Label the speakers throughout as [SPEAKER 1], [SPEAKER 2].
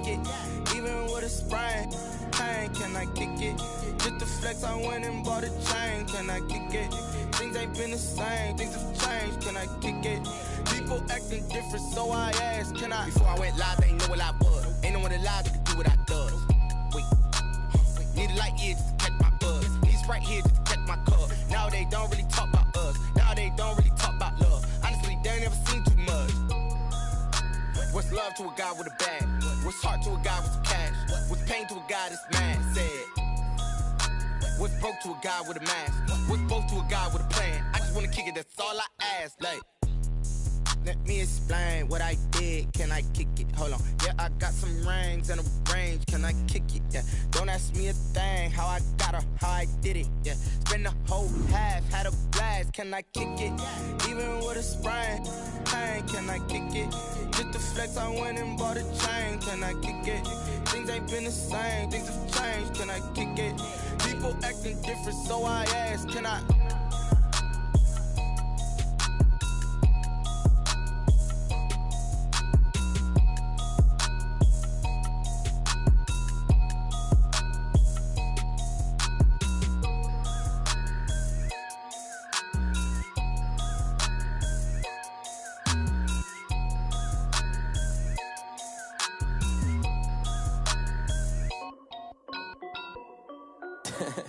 [SPEAKER 1] it? Even with a sprain, pain, can I kick it? Just the flex, I went and bought a chain, can I kick it? Things ain't been the same, things have changed, can I kick it? People acting different, so I asked, can I? Before I went live, they ain't know what I was. Ain't no one alive that could do what I does. Wait, need a light here just to catch my buzz. Need Sprite here just to catch my cup. Now they don't really talk about us. Now they don't really talk about love. Honestly, they ain't never seen too much. What's love to a guy with a bag? What's heart to a guy with some cash? What's pain to a guy that's mad? Said. What's broke to a guy with a mask? What's both to a guy with a plan? I just wanna kick it, that's all I ask. Like, let me explain what I did. Can I kick it? Hold on. Yeah, I got some rings and a range. Can I kick it? Yeah. Don't ask me a thing. How I got her, how I did it. Yeah. Spend the whole half, had a blast. Can I kick it? Even with a sprain, pain. Can I kick it? Just the flex, I went and bought a chain. Can I kick it? Things ain't been the same. Things have changed. Can I kick it? People acting different, so I ask, can I?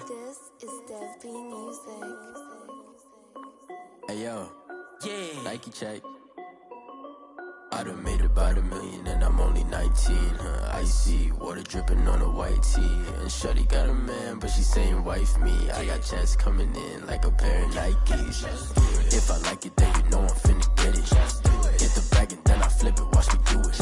[SPEAKER 2] This is Dev B Music.
[SPEAKER 3] Hey yo, yeah, Nike check. I done made about $1 million and I'm only 19. Icy water dripping on a white tee. And shorty got a man, but she saying wife me. I got checks coming in like a pair of Nikes. If I like it, then you know I'm finna get it. Get the bag and then I flip it, watch me do it.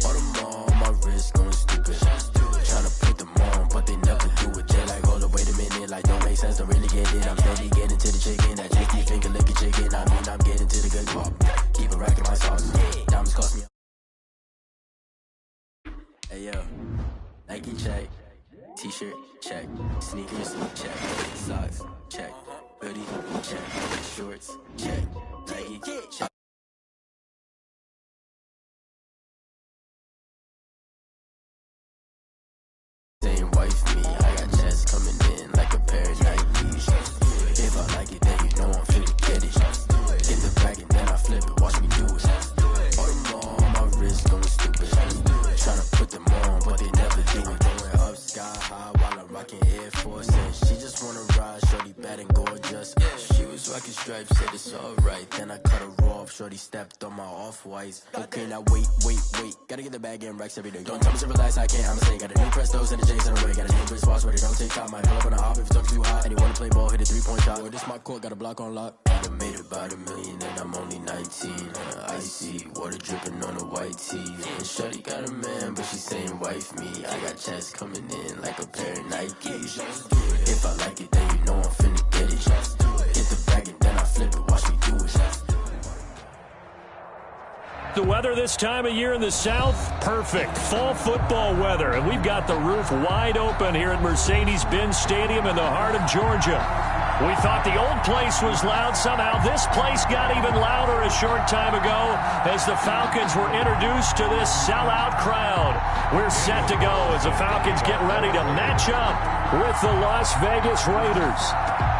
[SPEAKER 3] All them on my wrist going stupid. Tryna put them on, but they never do it. They like, hold up, wait a minute, like don't make sense, don't really get it. I'm steady getting to the chicken, that chicky finger licking chicken. I mean, I'm getting to the good pop. Keep it racking my sauce. Diamonds cost me. Hey yo, Nike check, t-shirt check, sneakers check, socks check, hoodie check, shorts check, Nike check. Saying wife me, I got checks coming in like a pair of Nikes. If I like it, then you know I'm finna get it. Get the bag and then I flip it, watch me do it. All them on my wrist going stupid. Tryna put them on, but they never do it. Going up sky high while I'm rocking Air Force. And she just wanna ride, shorty bad and gorgeous. She was rocking stripes, said it's alright. Then I cut her off, shorty stepped on my off-whites. Okay, now wait. Gotta get the bag and racks every day. Don't tell me to relax, I can't, I'ma say. Got a new Prestos and the J's in the way. Got a new Chris Foss, but it don't take time. Might pull up on a hop if it talks too hot. And you wanna play ball, hit a 3-point shot. Or this my court, got a block on lock. I done made about $1 million and I'm only 19. Icy water dripping on a white tee. And shorty got a man, but she saying wife me. I got checks coming in like a pair of Nikes. If I like it, then you know I'm finna get it. Get the bag and then I flip it, watch me do it.
[SPEAKER 4] The weather this time of year in the South, perfect. Fall football weather, and we've got the roof wide open here at Mercedes-Benz Stadium in the heart of Georgia. We thought the old place was loud. Somehow this place got even louder a short time ago as the Falcons were introduced to this sellout crowd. We're set to go as the Falcons get ready to match up with the Las Vegas Raiders.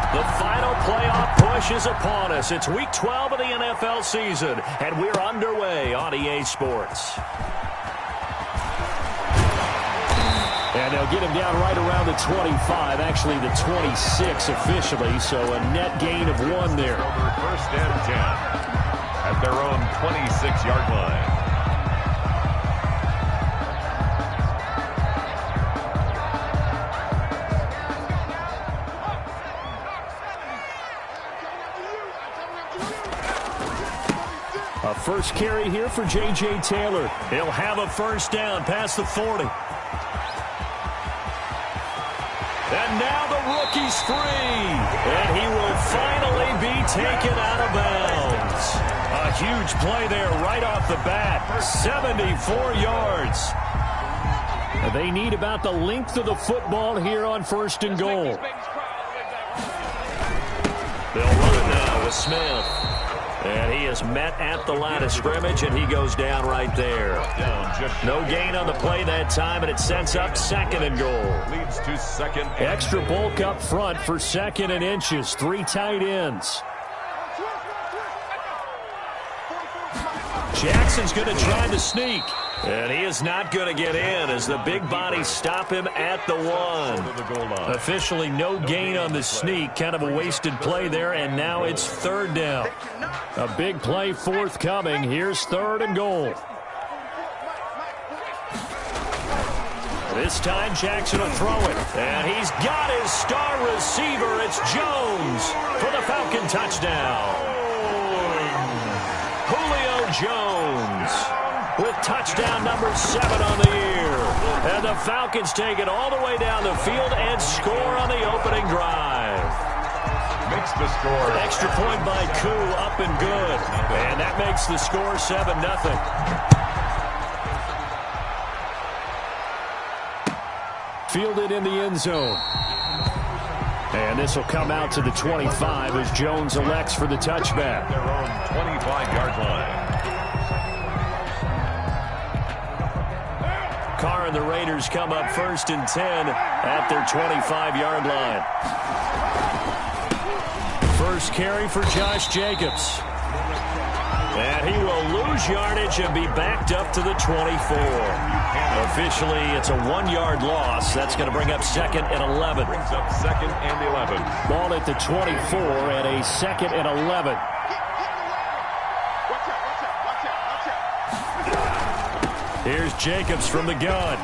[SPEAKER 4] The final playoff push is upon us. It's Week 12 of the NFL season, and we're underway on EA Sports. And they'll get him down right around the 25, actually the 26 officially, so a net gain of 1 there.
[SPEAKER 5] First and 10 at their own 26-yard line.
[SPEAKER 4] A first carry here for J.J. Taylor. He'll have a first down past the 40. And now the rookie's free. And he will finally be taken out of bounds. A huge play there right off the bat. 74 yards. They need about the length of the football here on 1st and goal. They'll run it now with Smith. And he is met at the line of scrimmage, and he goes down right there. No gain on the play that time, and it sets up 2nd and goal.
[SPEAKER 5] Leads to 2nd.
[SPEAKER 4] Extra bulk up front for 2nd and inches. 3 tight ends. Jackson's going to try to sneak. And he is not going to get in as the big bodies stop him at the 1. Officially no gain on the sneak. Kind of a wasted play there, and now it's 3rd down. A big play forthcoming. Here's 3rd and goal. This time Jackson will throw it. And he's got his star receiver. It's Jones for the Falcon touchdown. Julio Jones with touchdown number 7 on the year. And the Falcons take it all the way down the field and score on the opening drive.
[SPEAKER 5] Makes the score.
[SPEAKER 4] Extra point by Koo, up and good. And that makes the score 7-0. Fielded in the end zone. And this will come out to the 25 as Jones elects for the touchback.
[SPEAKER 5] Their own 25-yard line.
[SPEAKER 4] Carr and the Raiders come up 1st and 10 at their 25-yard line. First carry for Josh Jacobs. And he will lose yardage and be backed up to the 24. Officially, it's a 1-yard loss. That's going to bring up 2nd and 11.
[SPEAKER 5] Brings up 2nd and 11.
[SPEAKER 4] Ball at the 24 and a 2nd and 11. Here's Jacobs from the gun.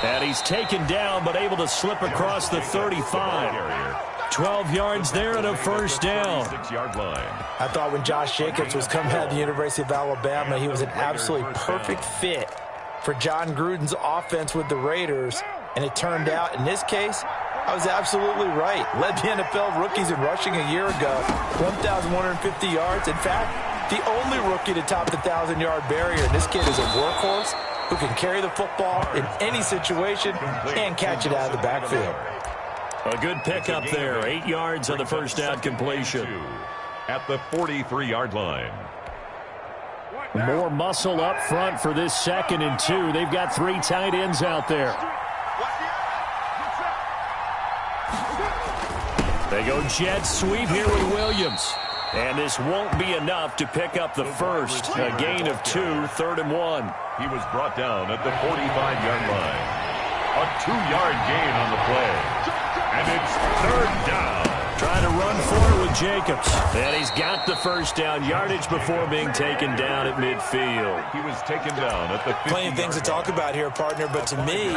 [SPEAKER 4] And he's taken down but able to slip across the 35. 12 yards there and a 1st down.
[SPEAKER 5] 6-yard line.
[SPEAKER 6] I thought when Josh Jacobs was coming out of the University of Alabama, he was an absolutely perfect fit for John Gruden's offense with the Raiders. And it turned out, in this case, I was absolutely right. Led the NFL rookies in rushing a year ago, 1,150 yards. In fact, the only rookie to top the 1,000-yard barrier. And this kid is a workhorse who can carry the football in any situation and catch it out of the backfield.
[SPEAKER 4] A good pickup there. 8 yards on the first down completion.
[SPEAKER 5] At the 43-yard line.
[SPEAKER 4] More muscle up front for this 2nd and 2. They've got 3 tight ends out there. They go jet sweep here with Williams. And this won't be enough to pick up the first. A gain of 2, 3rd and 1.
[SPEAKER 5] He was brought down at the 45-yard line. A 2-yard gain on the play. And it's 3rd down.
[SPEAKER 4] Trying to run forward with Jacobs. And he's got the first down. Yardage before being taken down at midfield.
[SPEAKER 5] He was taken down at the 50-yard line.
[SPEAKER 6] Plenty of things to talk about here, partner, but to me,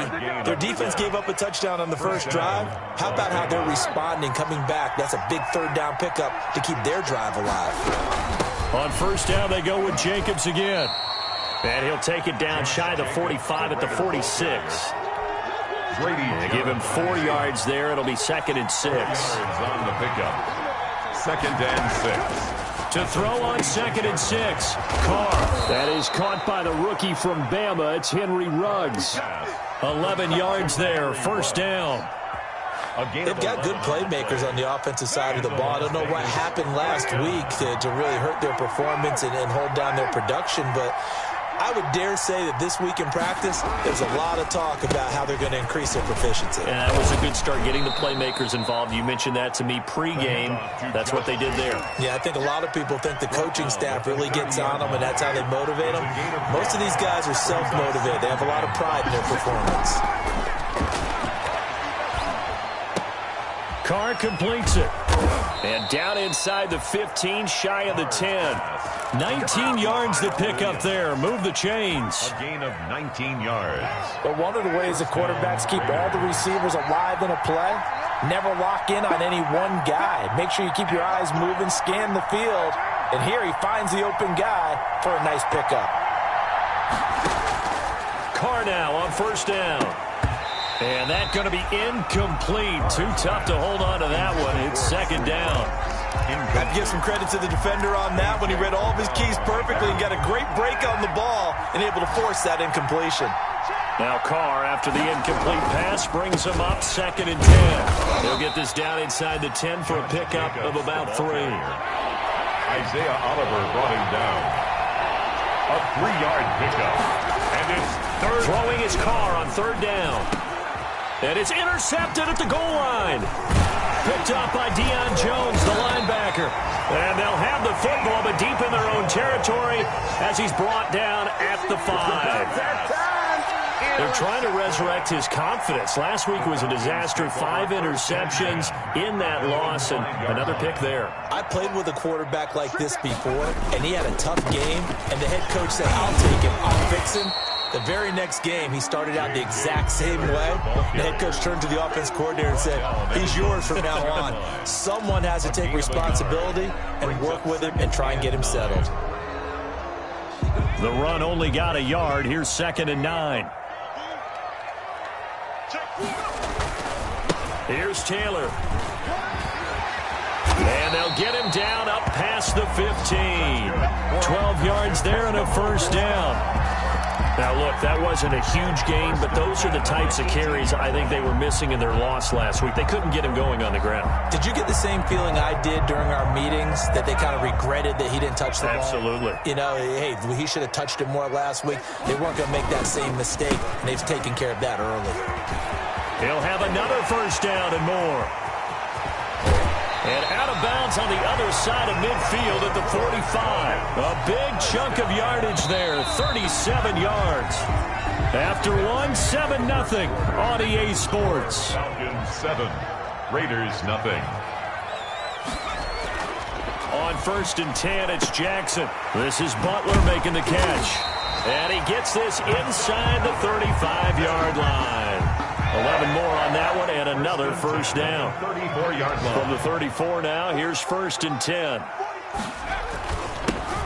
[SPEAKER 6] their defense gave up a touchdown on the first drive. How about how they're responding, coming back? That's a big 3rd down pickup to keep their drive alive.
[SPEAKER 4] On 1st down, they go with Jacobs again. And he'll take it down shy of the 45 at the 46. They give him 4 yards there. It'll be 2nd and 6.
[SPEAKER 5] On the pickup. 2nd and 6.
[SPEAKER 4] To throw on 2nd and 6. Carr. That is caught by the rookie from Bama. It's Henry Ruggs. 11 yards there. 1st down.
[SPEAKER 6] They've got good playmakers on the offensive side of the ball. I don't know what happened last week to really hurt their performance and hold down their production, but I would dare say that this week in practice, there's a lot of talk about how they're going to increase their proficiency.
[SPEAKER 4] Yeah, that was a good start getting the playmakers involved. You mentioned that to me pregame. That's what they did there.
[SPEAKER 6] Yeah, I think a lot of people think the coaching staff really gets on them, and that's how they motivate them. Most of these guys are self-motivated. They have a lot of pride in their performance.
[SPEAKER 4] Carr completes it. And down inside the 15, shy of the 10. 19 yards to pick up there. Move the chains.
[SPEAKER 5] A gain of 19 yards.
[SPEAKER 6] But one of the ways the quarterbacks keep all the receivers alive in a play, never lock in on any one guy. Make sure you keep your eyes moving, scan the field. And here he finds the open guy for a nice pickup.
[SPEAKER 4] Carr now on 1st down. And that's going to be incomplete. Too tough to hold on to that one. It's 2nd down.
[SPEAKER 6] I'd give some credit to the defender on that when he read all of his keys perfectly and got a great break on the ball and able to force that incompletion.
[SPEAKER 4] Now Carr, after the incomplete pass, brings him up 2nd and 10. He'll get this down inside the 10 for a pickup of about 3.
[SPEAKER 5] Isaiah Oliver brought him down. A 3-yard pickup. And it's third.
[SPEAKER 4] Throwing his car on third down. And it's intercepted at the goal line. Picked up by Deion Jones, the linebacker. And they'll have the football, but deep in their own territory as he's brought down at the 5. They're trying to resurrect his confidence. Last week was a disaster. 5 interceptions in that loss, and another pick there.
[SPEAKER 6] I played with a quarterback like this before, and he had a tough game, and the head coach said, I'll take him, I'll fix him. The very next game, he started out the exact same way. The head coach turned to the offense coordinator and said, he's yours from now on. Someone has to take responsibility and work with him and try and get him settled.
[SPEAKER 4] The run only got a yard. Here's 2nd and 9. Here's Taylor. And they'll get him down up past the 15. 12 yards there and a first down. Now, look, that wasn't a huge gain, but those are the types of carries I think they were missing in their loss last week. They couldn't get him going on the ground.
[SPEAKER 6] Did you get the same feeling I did during our meetings, that they kind of regretted that he didn't touch the ball?
[SPEAKER 4] Absolutely.
[SPEAKER 6] You know, hey, he should have touched it more last week. They weren't going to make that same mistake, and they've taken care of that early.
[SPEAKER 4] He'll have another first down and more. And out of bounds on the other side of midfield at the 45. A big chunk of yardage there, 37 yards. After one, 7-0 on EA Sports.
[SPEAKER 5] Falcons 7, Raiders nothing.
[SPEAKER 4] On 1st and 10, it's Jackson. This is Butler making the catch. And he gets this inside the 35-yard line. 11 more on that one, and another first down.
[SPEAKER 5] 34-yard line.
[SPEAKER 4] From the 34 now, here's 1st and 10.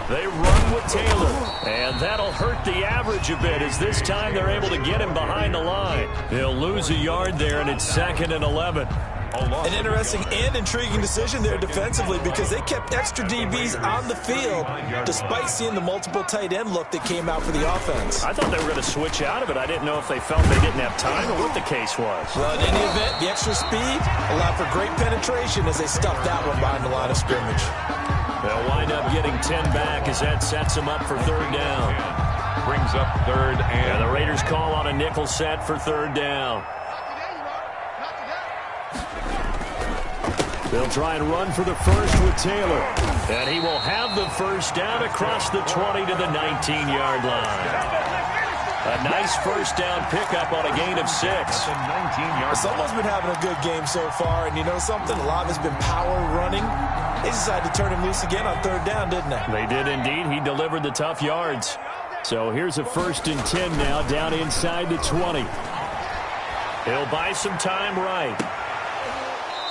[SPEAKER 4] They run with Taylor, and that'll hurt the average a bit, as this time they're able to get him behind the line. He'll lose a yard there, and it's 2nd and 11.
[SPEAKER 6] An interesting and intriguing decision there defensively, because they kept extra DBs on the field despite seeing the multiple tight end look that came out for the offense.
[SPEAKER 4] I thought they were going to switch out of it. I didn't know if they felt they didn't have time or what the case was.
[SPEAKER 6] Well, in any event, the extra speed allowed for great penetration as they stuffed that one behind the line of scrimmage.
[SPEAKER 4] They'll wind up getting 10 back as that sets them up for 3rd down.
[SPEAKER 5] Brings up 3rd and
[SPEAKER 4] the Raiders call on a nickel set for 3rd down. They'll try and run for the first with Taylor. And he will have the first down across the 20 to the 19-yard line. A nice first down pickup on a gain of 6.
[SPEAKER 6] Someone's been having a good game so far, and you know something? A lot of it's been power running. They decided to turn him loose again on 3rd down, didn't they?
[SPEAKER 4] They did indeed. He delivered the tough yards. So here's a 1st and 10 now, down inside the 20. He'll buy some time right.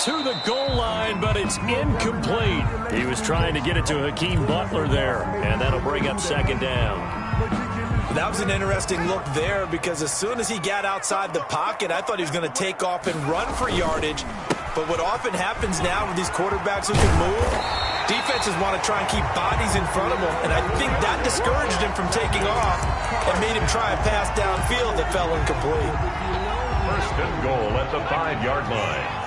[SPEAKER 4] To the goal line, but it's incomplete. He was trying to get it to Hakeem Butler there, and that'll bring up 2nd down.
[SPEAKER 6] That was an interesting look there, because as soon as he got outside the pocket, I thought he was going to take off and run for yardage. But what often happens now with these quarterbacks who can move, defenses want to try and keep bodies in front of them, and I think that discouraged him from taking off and made him try a pass downfield that fell incomplete.
[SPEAKER 5] 1st and goal at the 5-yard line.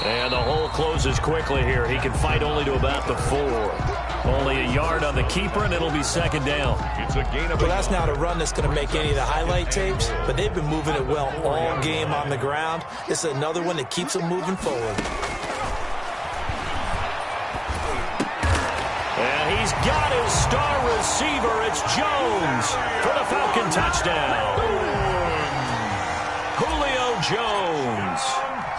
[SPEAKER 4] And the hole closes quickly here. He can fight only to about the 4. Only a yard on the keeper, and it'll be 2nd down.
[SPEAKER 5] It's a gain of
[SPEAKER 6] well, that's not a run that's going to make any of the highlight tapes, but they've been moving it well all game on the ground. This is another one that keeps them moving forward.
[SPEAKER 4] And he's got his star receiver. It's Jones for the Falcon touchdown. Julio Jones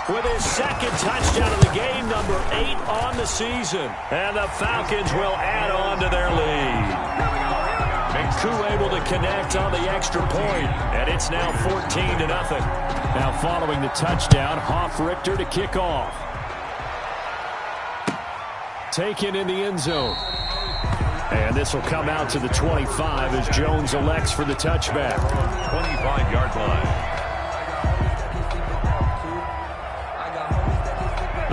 [SPEAKER 4] with his 2nd touchdown of the game, number 8 on the season. And the Falcons will add on to their lead. Koo able to connect on the extra point, and it's now 14-0. Now following the touchdown, Hoff-Richter to kick off. Taken in the end zone. And this will come out to the 25 as Jones elects for the touchback.
[SPEAKER 5] 25-yard line.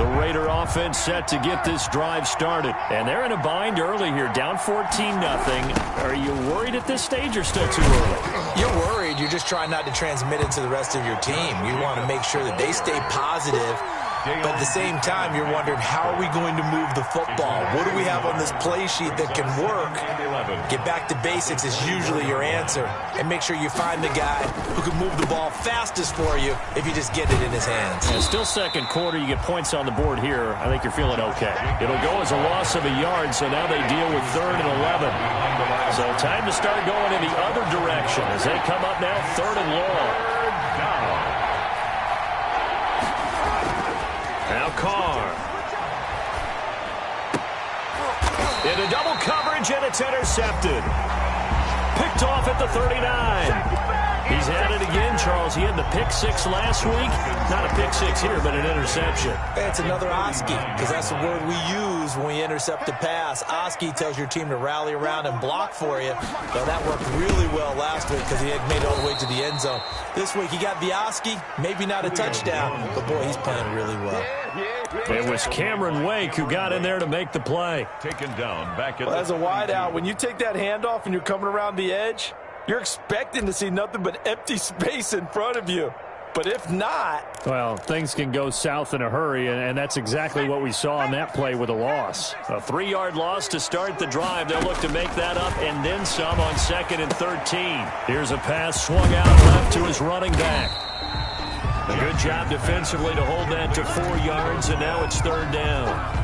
[SPEAKER 4] The Raider offense set to get this drive started. And they're in a bind early here, down 14-0. Are you worried at this stage or still too early?
[SPEAKER 6] You're worried. You're just trying not to transmit it to the rest of your team. You want to make sure that they stay positive. But at the same time, you're wondering, how are we going to move the football? What do we have on this play sheet that can work? Get back to basics is usually your answer. And make sure you find the guy who can move the ball fastest for you if you just get it in his hands.
[SPEAKER 4] And still second quarter, you get points on the board here. I think you're feeling okay. It'll go as a loss of a yard, so now they deal with 3rd and 11. So time to start going in the other direction as they come up now 3rd and long. Now Carr. Into double coverage, and it's intercepted. Picked off at the 39. He's had it again, Charles. He had the pick 6 last week. Not a pick 6 here, but an interception.
[SPEAKER 6] It's another Oski, because that's the word we use when we intercept a pass. Oski tells your team to rally around and block for you. Well, that worked really well last week because he had made it all the way to the end zone. This week he got the Oski, maybe not a touchdown, but boy, he's playing really well.
[SPEAKER 4] It was Cameron Wake who got in there to make the play.
[SPEAKER 5] Taken down back at
[SPEAKER 6] as a wideout, when you take that handoff and you're coming around the edge, you're expecting to see nothing but empty space in front of you. But if not...
[SPEAKER 4] Well, things can go south in a hurry, and that's exactly what we saw on that play with a loss. A 3-yard loss to start the drive. They'll look to make that up and then some on 2nd and 13. Here's a pass swung out left to his running back. A good job defensively to hold that to 4 yards, and now it's 3rd down.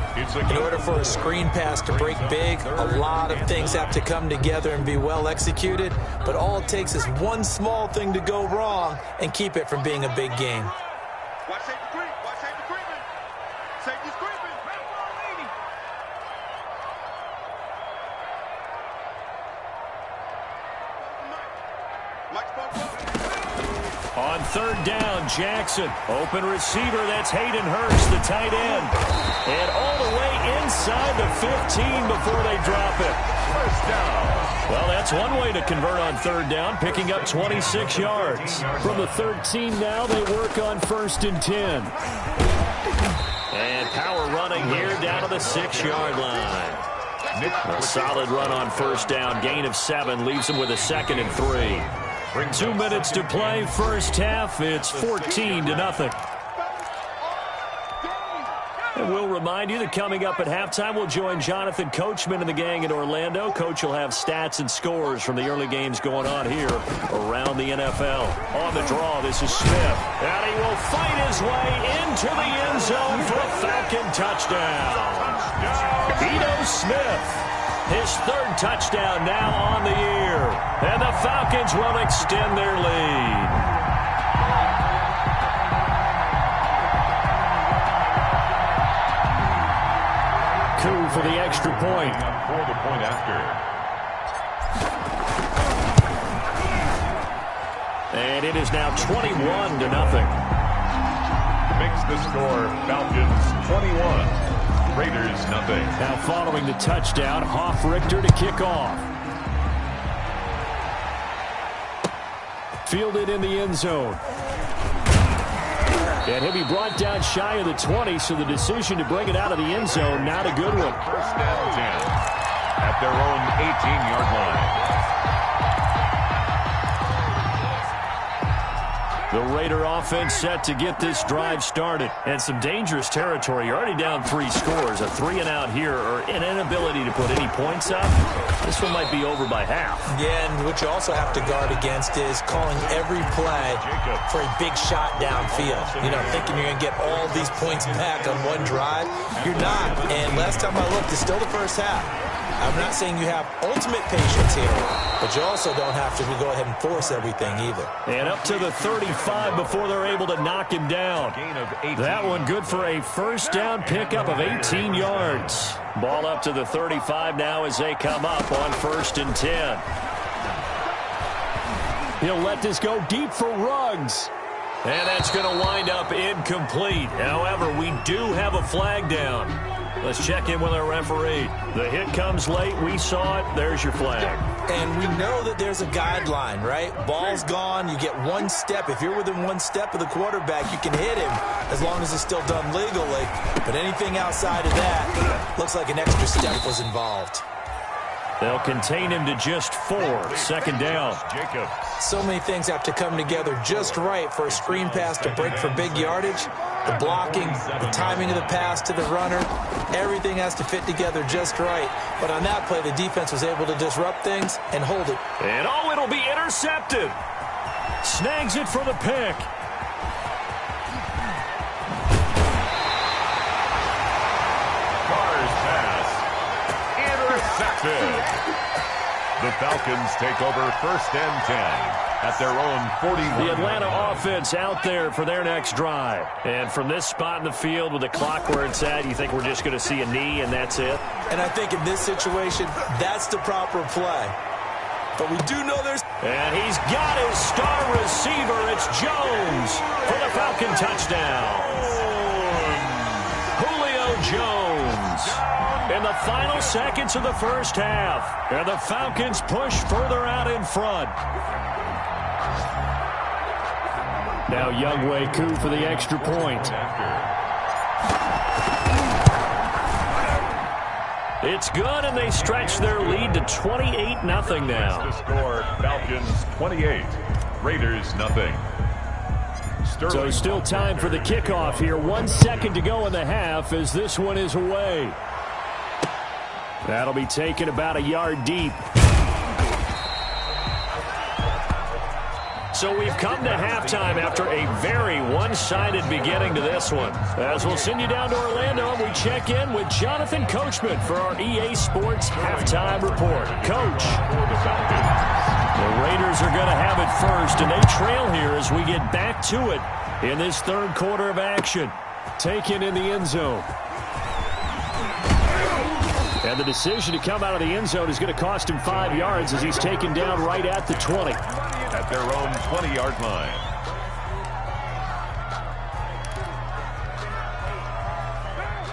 [SPEAKER 6] In order for a screen pass to break big, a lot of things have to come together and be well executed, but all it takes is one small thing to go wrong and keep it from being a big game.
[SPEAKER 7] Watch safety creep. Watch safety creeping. Safety's creeping.
[SPEAKER 4] On 3rd down, Jackson. Open receiver, that's Hayden Hurst, the tight end. And all the way inside the 15 before they drop it. First down. Well, that's one way to convert on 3rd down, picking up 26 yards. From the 13 now, they work on 1st and 10. And power running here down to the 6-yard line. A solid run on 1st down. Gain of 7 leaves them with a 2nd and 3. 2 minutes to play, first half. It's 14-0. And we'll remind you that coming up at halftime, we'll join Jonathan Coachman and the gang in Orlando. Coach will have stats and scores from the early games going on here around the NFL. On the draw, this is Smith. And he will fight his way into the end zone for a Falcon touchdown. Ito Smith. His 3rd touchdown now on the year. And the Falcons will extend their lead. Coup for the extra point.
[SPEAKER 5] For the point after.
[SPEAKER 4] And it is now 21-0.
[SPEAKER 5] Makes the score Falcons 21. Raiders nothing.
[SPEAKER 4] Now following the touchdown, Hoff-Richter to kick off. Fielded in the end zone. And he'll be brought down shy of the 20, so the decision to bring it out of the end zone, not a good one.
[SPEAKER 5] 1st and 10 at their own 18-yard line.
[SPEAKER 4] The Raider offense set to get this drive started. And some dangerous territory. You're already down 3 scores. A 3-and-out here, or an inability to put any points up. This one might be over by half.
[SPEAKER 6] Yeah, and what you also have to guard against is calling every play for a big shot downfield. You know, thinking you're going to get all these points back on one drive. You're not. And last time I looked, it's still the first half. I'm not saying you have ultimate patience here, but you also don't have to go ahead and force everything either.
[SPEAKER 4] And up to the 35 before they're able to knock him down. That one good for a 1st down pickup of 18 yards. Ball up to the 35 now as they come up on 1st and 10. He'll let this go deep for Ruggs. And that's going to wind up incomplete. However, we do have a flag down. Let's check in with our referee. The hit comes late. We saw it. There's your flag.
[SPEAKER 6] And we know that there's a guideline, right? Ball's gone. You get one step. If you're within one step of the quarterback, you can hit him as long as it's still done legally. But anything outside of that, looks like an extra step was involved.
[SPEAKER 4] They'll contain him to just 4. Second down.
[SPEAKER 6] So many things have to come together just right for a screen pass to break for big yardage. The blocking, the timing of the pass to the runner, everything has to fit together just right. But on that play, the defense was able to disrupt things and hold it.
[SPEAKER 4] And oh, it'll be intercepted. Snags it for the pick.
[SPEAKER 5] Carr's pass. Intercepted. The Falcons take over 1st and 10 at their own 41.
[SPEAKER 4] The Atlanta offense out there for their next drive. And from this spot in the field with the clock where it's at, you think we're just going to see a knee and that's it?
[SPEAKER 6] And I think in this situation, that's the proper play. But we do know there's...
[SPEAKER 4] And he's got his star receiver. It's Jones for the Falcon touchdown. Julio Jones. In the final seconds of the first half. And the Falcons push further out in front. Now Younghoe Koo for the extra point. It's good, and they stretch their lead to 28-0 now.
[SPEAKER 5] The score, Falcons 28, Raiders 0.
[SPEAKER 4] So still time for the kickoff here. 1 second to go in the half as this one is away. That'll be taken about a yard deep. So we've come to halftime after a very one-sided beginning to this one. As we'll send you down to Orlando, and we check in with Jonathan Coachman for our EA Sports Halftime Report. Coach. The Raiders are going to have it first, and they trail here as we get back to it in this third quarter of action. Taken in the end zone. And the decision to come out of the end zone is going to cost him 5 yards as he's taken down right at the 20.
[SPEAKER 5] At their own 20-yard line.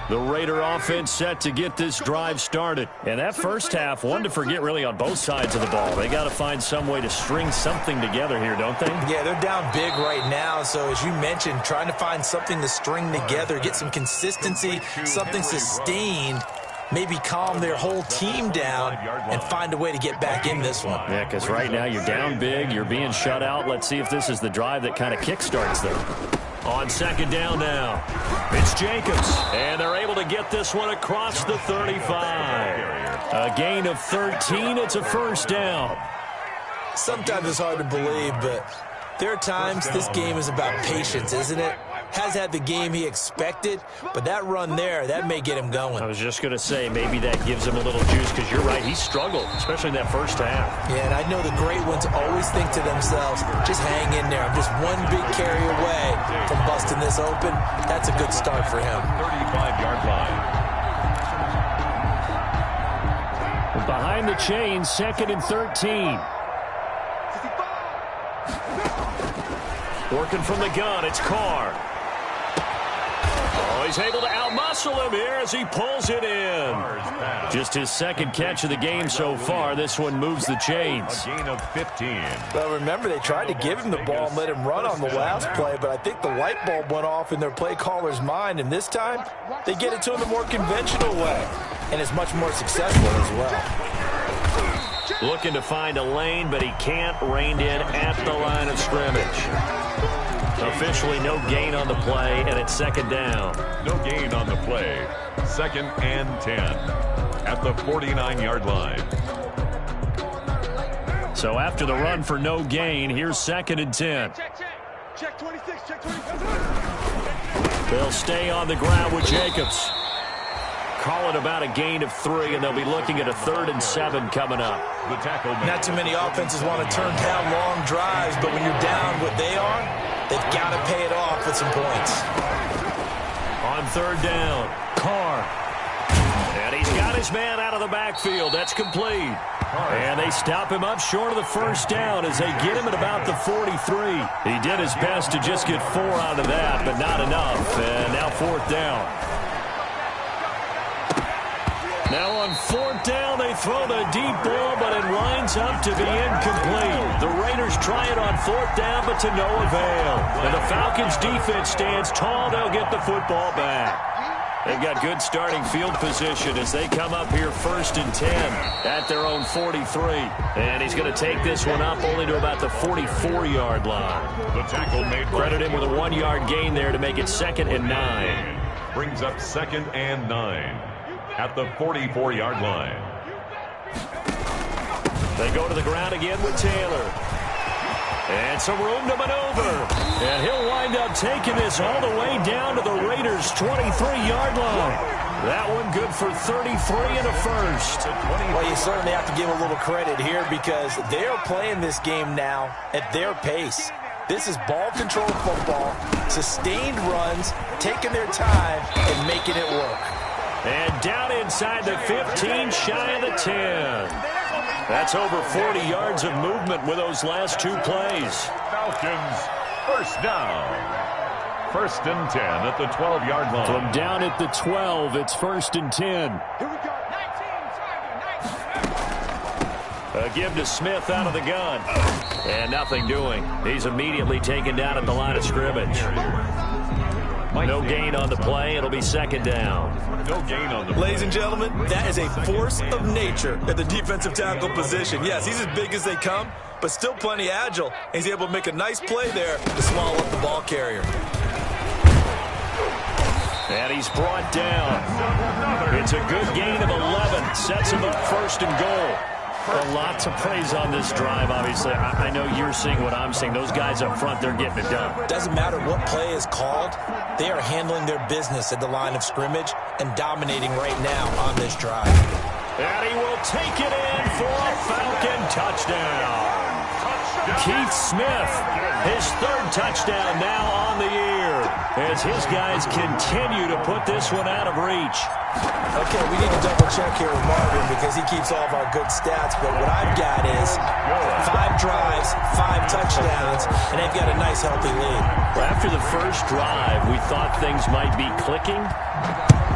[SPEAKER 4] The Raider offense set to get this drive started. And that first half, one to forget really on both sides of the ball. They got to find some way to string something together here, don't they?
[SPEAKER 6] Yeah, they're down big right now. So as you mentioned, trying to find something to string together, get some consistency, something sustained, maybe calm their whole team down and find a way to get back in this one.
[SPEAKER 4] Yeah, because right now you're down big, you're being shut out. Let's see if this is the drive that kind of kickstarts them. On second down now, it's Jacobs, and they're able to get this one across the 35. A gain of 13, it's a first down.
[SPEAKER 6] Sometimes it's hard to believe, but there are times this game is about patience, isn't it? Has had the game he expected, but that run there, that may get him going.
[SPEAKER 4] I was just going to say, maybe that gives him a little juice, because you're right, he struggled, especially in that first half.
[SPEAKER 6] Yeah, and I know the great ones always think to themselves, just hang in there. I'm just one big carry away from busting this open. That's a good start for him.
[SPEAKER 5] 35-yard line.
[SPEAKER 4] Behind the chains, 2nd and 13. Working from the gun, it's Carr. Oh, he's able to outmuscle him here as he pulls it in. Just his second catch of the game so far. This one moves the chains.
[SPEAKER 5] A gain of 15.
[SPEAKER 6] Well, remember, they tried to give him the ball and let him run on the last play, but I think the light bulb went off in their play caller's mind, and this time they get it to him the more conventional way, and it's much more successful as well.
[SPEAKER 4] Looking to find a lane, but he can't. Reined in at the line of scrimmage. Officially no gain on the play, and it's second down.
[SPEAKER 5] No gain on the play. 2nd and 10 at the 49-yard line.
[SPEAKER 4] So after the run for no gain, here's 2nd and 10.
[SPEAKER 7] Check 26, check 26.
[SPEAKER 4] They'll stay on the ground with Jacobs. Call it about a gain of 3, and they'll be looking at a 3rd and 7 coming up.
[SPEAKER 5] The tackle.
[SPEAKER 6] Not too many offenses want to turn down long drives, but when you're down what they are, they've got to pay it off with some points.
[SPEAKER 4] On 3rd down, Carr. And he's got his man out of the backfield. That's complete. And they stop him up short of the first down as they get him at about the 43. He did his best to just get 4 out of that, but not enough. And now 4th down. Now on fourth down, they throw the deep ball, but it lines up to be incomplete. The Raiders try it on fourth down, but to no avail. And the Falcons' defense stands tall. They'll get the football back. They've got good starting field position as they come up here 1st and 10 at their own 43. And he's going to take this one up only to about the 44-yard line.
[SPEAKER 5] The tackle made.
[SPEAKER 4] Credit him with a 1-yard gain there to make it 2nd and 9.
[SPEAKER 5] Brings up 2nd and 9 at the 44-yard line.
[SPEAKER 4] They go to the ground again with Taylor. And some room to maneuver. And he'll wind up taking this all the way down to the Raiders' 23-yard line. That one good for 33 and a first.
[SPEAKER 6] Well, you certainly have to give a little credit here because they're playing this game now at their pace. This is ball control football, sustained runs, taking their time, and making it work.
[SPEAKER 4] And down inside the 15, shy of the 10. That's over 40 yards of movement with those last 2 plays.
[SPEAKER 5] Falcons, first down. 1st and 10 at the 12-yard line.
[SPEAKER 4] From down at the 12, it's 1st and 10.
[SPEAKER 7] Here we go. 19.
[SPEAKER 4] A give to Smith out of the gun. And nothing doing. He's immediately taken down at the line of scrimmage. No gain on the play. It'll be 2nd down.
[SPEAKER 5] No gain on the play.
[SPEAKER 6] Ladies and gentlemen, that is a force of nature at the defensive tackle position. Yes, he's as big as they come, but still plenty agile. He's able to make a nice play there to swallow up the ball carrier.
[SPEAKER 4] And he's brought down. It's a good gain of 11. Sets him up 1st and goal. A lot to praise on this drive, obviously. I know you're seeing what I'm seeing. Those guys up front, they're getting it done.
[SPEAKER 6] Doesn't matter what play is called. They are handling their business at the line of scrimmage and dominating right now on this drive.
[SPEAKER 4] And he will take it in for a Falcon touchdown. Keith Smith, his 3rd touchdown now on the year as his guys continue to put this one out of reach.
[SPEAKER 6] Okay, we need to double check here with Marvin because he keeps all of our good stats, but what I've got is 5 drives, 5 touchdowns, and they've got a nice healthy lead.
[SPEAKER 4] Well, after the first drive, we thought things might be clicking.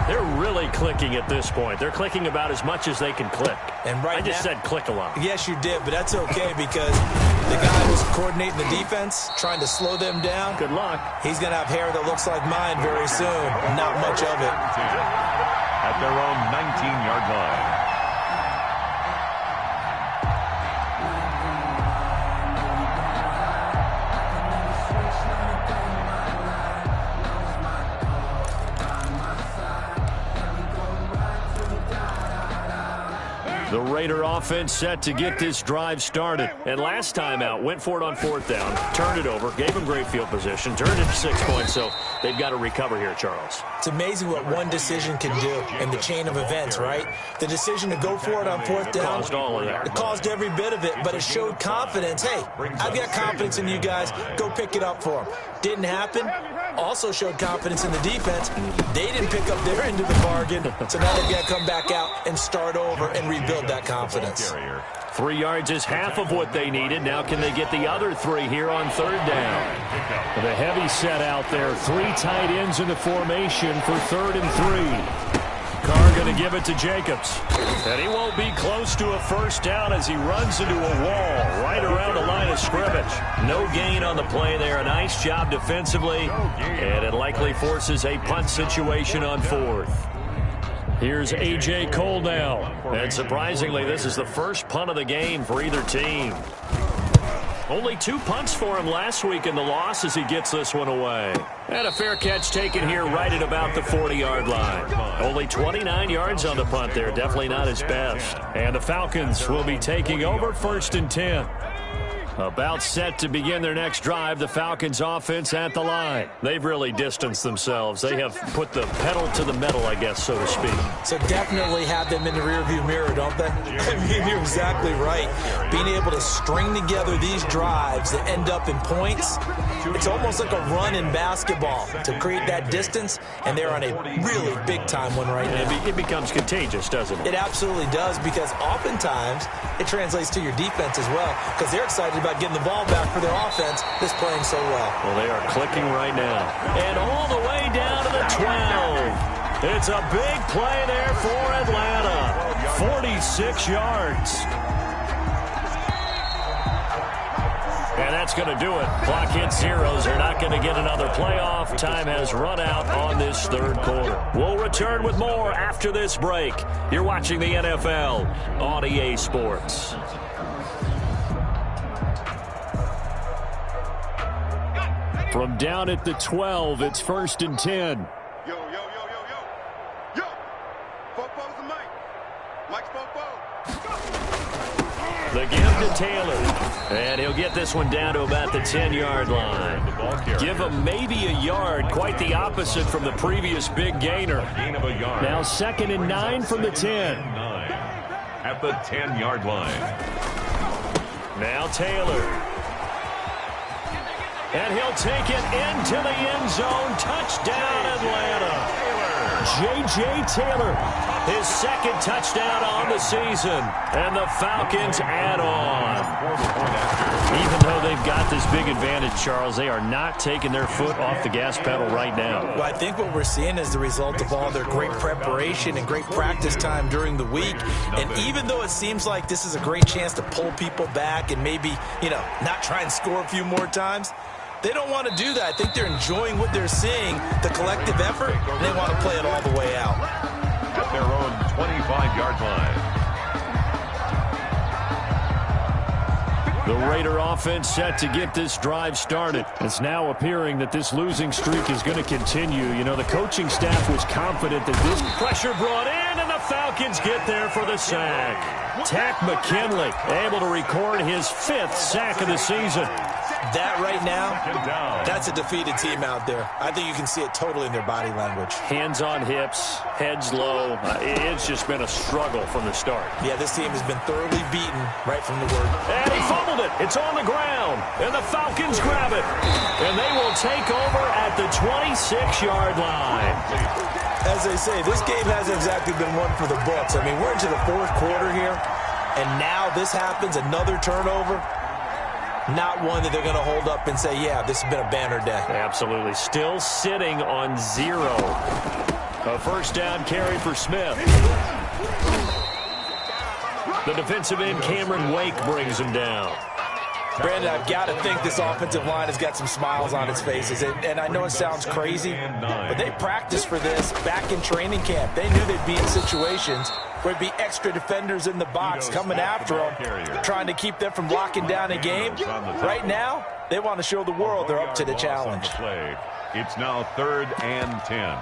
[SPEAKER 4] They're really clicking at this point. They're clicking about as much as they can click.
[SPEAKER 6] And right
[SPEAKER 4] I just
[SPEAKER 6] now,
[SPEAKER 4] said click a lot.
[SPEAKER 6] Yes, you did, but that's okay because the guy who's coordinating the defense, trying to slow them down,
[SPEAKER 4] Good luck.
[SPEAKER 6] he's going to have hair that looks like mine very soon. Not much of it.
[SPEAKER 5] At their own 19-yard line.
[SPEAKER 4] The Raider offense set to get this drive started. And last time out, went for it on 4th down, turned it over, gave them great field position, turned it to 6 points, so they've got to recover here, Charles.
[SPEAKER 6] It's amazing what one decision can do in the chain of events, right? The decision to go for it on 4th down.
[SPEAKER 4] Caused all of that.
[SPEAKER 6] It caused every bit of it, but it showed confidence. Hey, I've got confidence in you guys. Go pick it up for them. Didn't happen. Also showed confidence in the defense. They didn't pick up their end of the bargain, so now they've got to come back out and start over and rebuild that confidence.
[SPEAKER 4] 3 yards is half of what they needed. Now can they get the other 3 here on 3rd down? The heavy set out there. 3 tight ends in the formation for 3rd and 3. Carr going to give it to Jacobs. And he won't be close to a 1st down as he runs into a wall right around the line of scrimmage. No gain on the play there. A nice job defensively. And it likely forces a punt situation on 4th. Here's A.J. Cole now. And surprisingly, this is the first punt of the game for either team. Only 2 punts for him last week in the loss as he gets this one away. And a fair catch taken here right at about the 40-yard line. Only 29 yards on the punt there. Definitely not his best. And the Falcons will be taking over 1st and 10. About set to begin their next drive, the Falcons offense at the line. They've really distanced themselves. They have put the pedal to the metal, I guess, so to speak.
[SPEAKER 6] So definitely have them in the rearview mirror, don't they? I mean, you're exactly right. Being able to string together these drives that end up in points, it's almost like a run in basketball to create that distance, and they're on a really big-time one right now.
[SPEAKER 4] It becomes contagious, doesn't it?
[SPEAKER 6] It absolutely does, because oftentimes it translates to your defense as well, because they're excited about getting the ball back for their offense that's playing so well.
[SPEAKER 4] Well, they are clicking right now. And all the way down to the 12. It's a big play there for Atlanta. 46 yards. And that's going to do it. Clock hits zeros. They're not going to get another playoff. Time has run out on this third quarter. We'll return with more after this break. You're watching the NFL on EA Sports. From down at the 12, it's 1st and 10.
[SPEAKER 7] Yo. Football's the mic. Mike's football.
[SPEAKER 4] The give to Taylor. And he'll get this one down to about the 10-yard line. Give him maybe a yard. Quite the opposite from the previous big gainer. Now 2nd and 9 from the 10.
[SPEAKER 5] At the 10-yard line.
[SPEAKER 4] Now Taylor. And he'll take it into the end zone. Touchdown, Atlanta. J.J. Taylor, his 2nd touchdown on the season. And the Falcons add on. Even though they've got this big advantage, Charles, they are not taking their foot off the gas pedal right now.
[SPEAKER 6] Well, I think what we're seeing is the result of all their great preparation and great practice time during the week. And even though it seems like this is a great chance to pull people back and maybe, not try and score a few more times, they don't want to do that. I think they're enjoying what they're seeing, the collective effort, and they want to play it all the way out.
[SPEAKER 5] At their own 25-yard line.
[SPEAKER 4] The Raider offense set to get this drive started. It's now appearing that this losing streak is going to continue. The coaching staff was confident that this pressure brought in, and the Falcons get there for the sack. Tack McKinley able to record his 5th sack of the season.
[SPEAKER 6] That right now, that's a defeated team out there. I think you can see it totally in their body language.
[SPEAKER 4] Hands on hips, heads low. It's just been a struggle from the start.
[SPEAKER 6] Yeah, this team has been thoroughly beaten right from the word.
[SPEAKER 4] And he fumbled it. It's on the ground. And the Falcons grab it. And they will take over at the 26-yard line.
[SPEAKER 6] As they say, this game hasn't exactly been one for the books. I mean, we're into the 4th quarter here. And now this happens, another turnover. Not one that they're going to hold up and say, yeah, this has been a banner day.
[SPEAKER 4] Absolutely. Still sitting on 0. A 1st down carry for Smith. The defensive end, Cameron Wake, brings him down.
[SPEAKER 6] Brandon, I've got to think this offensive line has got some smiles on its faces. And I know it sounds crazy, but they practiced for this back in training camp. They knew they'd be in situations where it'd be extra defenders in the box coming after them, trying to keep them from locking down a game. Right now, they want to show the world they're up to the challenge.
[SPEAKER 5] It's now 3rd and 10.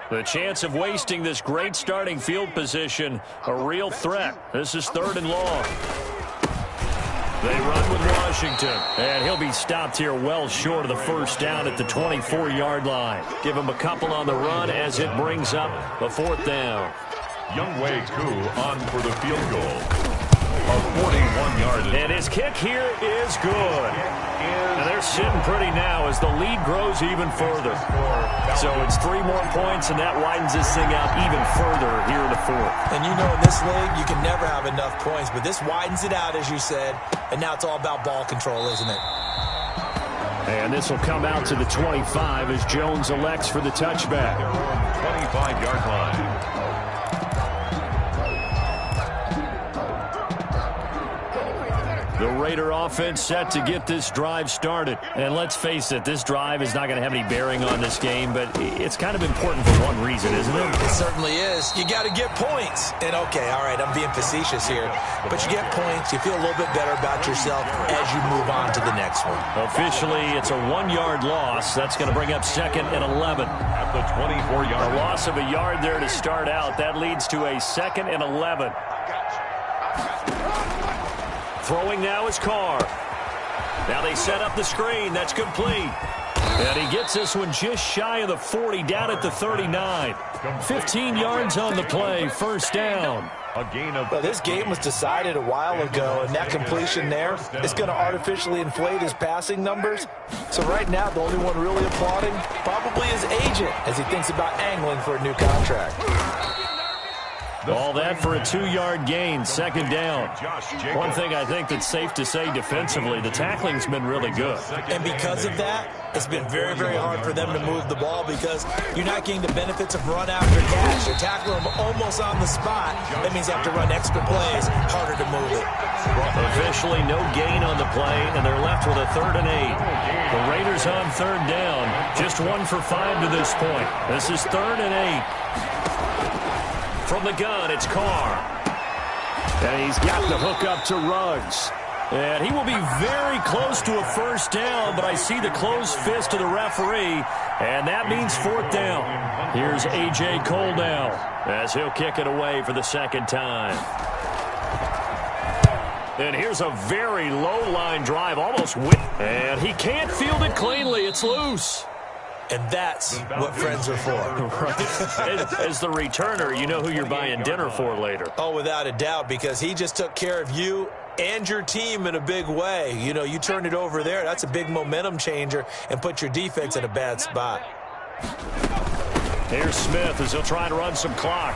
[SPEAKER 4] The chance of wasting this great starting field position, a real threat. This is 3rd and long. They run with Washington, and he'll be stopped here well short of the 1st down at the 24-yard line. Give him a couple on the run as it brings up a 4th down.
[SPEAKER 5] Younghoe Koo on for the field goal. A 41-yard.
[SPEAKER 4] And his kick here is good. And they're sitting pretty now as the lead grows even further. So it's 3 more points, and that widens this thing out even further here in the 4th.
[SPEAKER 6] And in this league, you can never have enough points, but this widens it out, as you said, and now it's all about ball control, isn't it?
[SPEAKER 4] And this will come out to the 25 as Jones elects for the touchback.
[SPEAKER 5] 25-yard line.
[SPEAKER 4] The Raider offense set to get this drive started. And let's face it, this drive is not going to have any bearing on this game, but it's kind of important for one reason, isn't it?
[SPEAKER 6] It certainly is. You got to get points. And, okay, all right, I'm being facetious here. But you get points, you feel a little bit better about yourself as you move on to the next one.
[SPEAKER 4] Officially, it's a 1-yard loss. That's going to bring up 2nd and 11.
[SPEAKER 5] At the 24-yard
[SPEAKER 4] line. A loss of a yard there to start out. That leads to a 2nd and 11. Throwing now is Carr. Now they set up the screen. That's complete. And he gets this one just shy of the 40, down at the 39. 15 yards on the play, 1st down.
[SPEAKER 6] Well, this game was decided a while ago, and that completion there is going to artificially inflate his passing numbers. So right now, the only one really applauding probably his agent as he thinks about angling for a new contract.
[SPEAKER 4] All that for a 2-yard gain, second down. One thing I think that's safe to say defensively, the tackling's been really good.
[SPEAKER 6] And because of that, it's been very, very hard for them to move the ball because you're not getting the benefits of run after catch. You're tackling them almost on the spot. That means you have to run extra plays, harder to move it.
[SPEAKER 4] Officially no gain on the play, and they're left with a 3rd and 8. The Raiders on 3rd down, just 1 for 5 to this point. This is 3rd and 8. From the gun, it's Carr. And he's got the hook up to Ruggs. And he will be very close to a 1st down, but I see the closed fist of the referee, and that means 4th down. Here's A.J. Cole now as he'll kick it away for the 2nd time. And here's a very low-line drive, almost and he can't field it cleanly. It's loose.
[SPEAKER 6] And that's what friends are for.
[SPEAKER 4] Right. As the returner, you know who you're buying dinner for later.
[SPEAKER 6] Oh, without a doubt, because he just took care of you and your team in a big way. You know, you turned it over there. That's a big momentum changer and put your defense in a bad spot.
[SPEAKER 4] Here's Smith as he'll try to run some clock.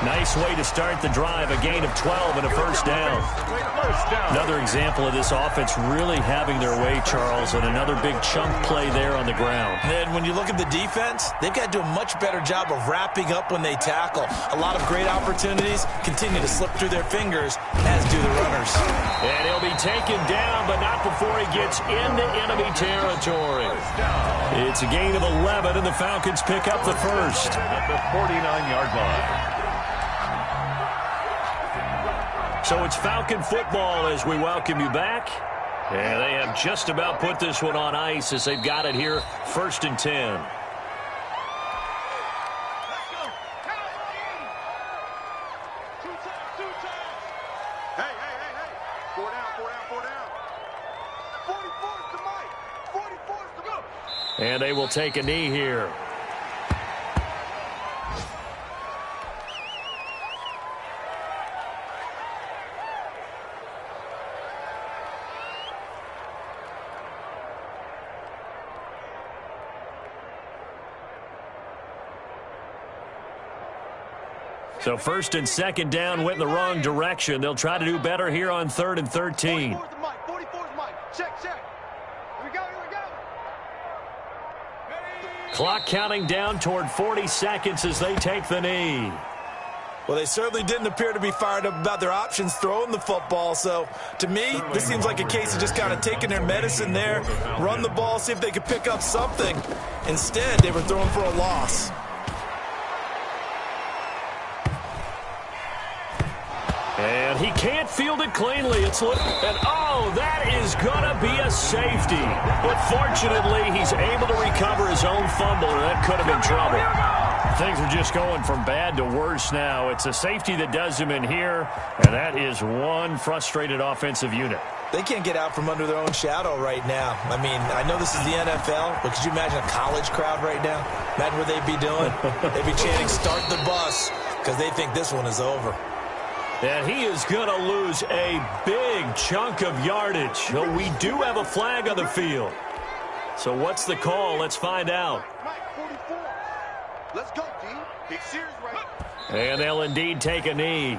[SPEAKER 4] Nice way to start the drive, a gain of 12 and a 1st down. Another example of this offense really having their way, Charles, and another big chunk play there on the ground.
[SPEAKER 6] And when you look at the defense, they've got to do a much better job of wrapping up when they tackle. A lot of great opportunities continue to slip through their fingers, as do the runners.
[SPEAKER 4] And he'll be taken down, but not before he gets into enemy territory. It's a gain of 11, and the Falcons pick up the 1st.
[SPEAKER 5] At the 49-yard line.
[SPEAKER 4] So it's Falcon football as we welcome you back. And they have just about put this one on ice as they've got it here, 1st and 10.
[SPEAKER 7] Hey. 4 down. 44's to Mike. 44's to go.
[SPEAKER 4] And they will take a knee here. So 1st and 2nd down went in the wrong direction. They'll try to do better here on 3rd and 13.
[SPEAKER 7] 44's to Mike. 44's Mike. Check. Here we go.
[SPEAKER 4] Clock counting down toward 40 seconds as they take the knee.
[SPEAKER 6] Well, they certainly didn't appear to be fired up about their options throwing the football. So, to me, this seems like a case of just kind of taking their medicine there, run the ball, see if they could pick up something. Instead, they were throwing for a loss.
[SPEAKER 4] And he can't field it cleanly. And that is going to be a safety. But fortunately, he's able to recover his own fumble, or that could have been trouble. Things are just going from bad to worse now. It's a safety that does him in here, and that is one frustrated offensive unit.
[SPEAKER 6] They can't get out from under their own shadow right now. I mean, I know this is the NFL, but could you imagine a college crowd right now? Imagine what they'd be doing. They'd be chanting, "Start the bus," because they think this one is over.
[SPEAKER 4] And he is going to lose a big chunk of yardage. So we do have a flag on the field. So what's the call? Let's find out.
[SPEAKER 7] Mike, 44. Let's go, D. He's serious right now.
[SPEAKER 4] And they'll indeed take a knee.